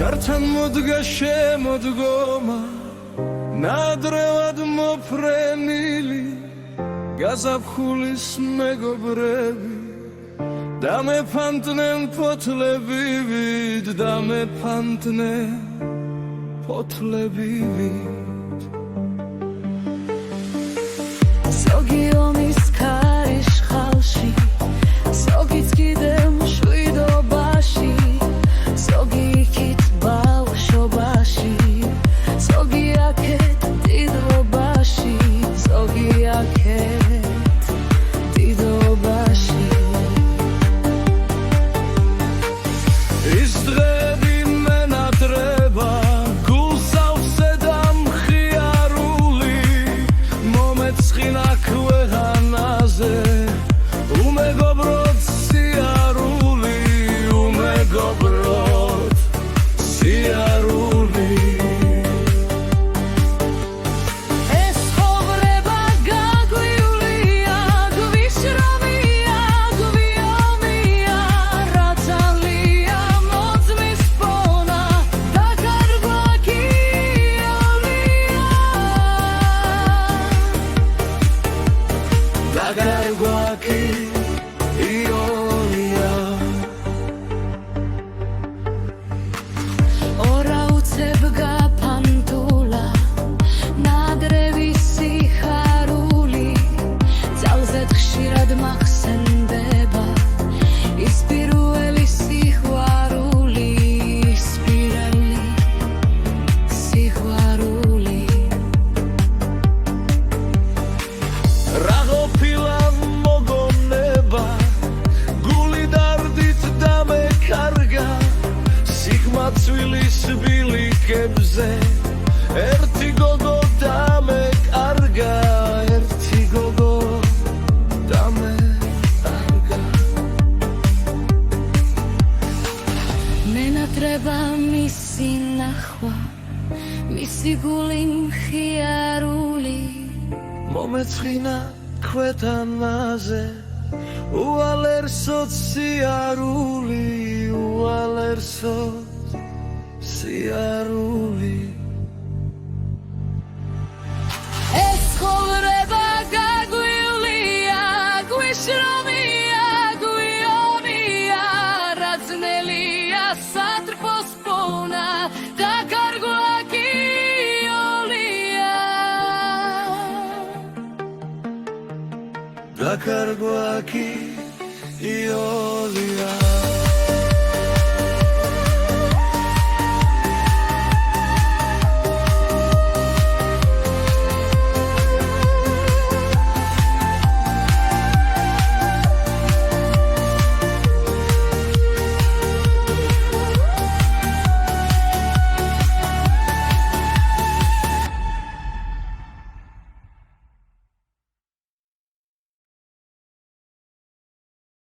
Kartan moდგა შემოდგომა ნადრევად მოფრენილი გაზაფხულის მეგობრები და მეფანტნენ ფოთლებივით და მეფანტნენ ფოთლებივით ზოგი ომის ქარის ხალში ზოგიც კიდევ მშვიდობაში ზოგი იქით ბავშვობაში ზოგი აქეთ დიდობაში ზოგი აქეთ დიდობაში ის დღეები მენატრება გულსავსე და მხიარული მომეწყინა ქვეყანაზე უმეგობროდ სიარული უმეგობროდ სიარული ეს ხოვრება გაგვიულია გვიშრომია გვიომია რაც ალია მოწმის პონა დაკარგვა გიოლია დაკარგვა გიოლია ორა უცებ გაფანტულა ნადრევი სიხარული ძალზედ ხშირად მახსენდება ის პირველი სიყვარული ის პირველი სიყვარული რა ყოფილა მოგონება გული დარდით დამეკარგა სიგმაცვილის ბილიკებზე ერთი გოგო დამეკარგა ერთი გოგო დამეკარგა მენატრება მისი ნახვა მისი გული მხიარული მომეწყინა ქვეყანაზე უალერსოდ სიარული უალერსოდ სიარული ეს ხოვრება გაგვიულია გვიშრომია გვიომია რაც ნელია სატრფოს პონა დაკარგვა გიოლია დაკარგვა გიოლია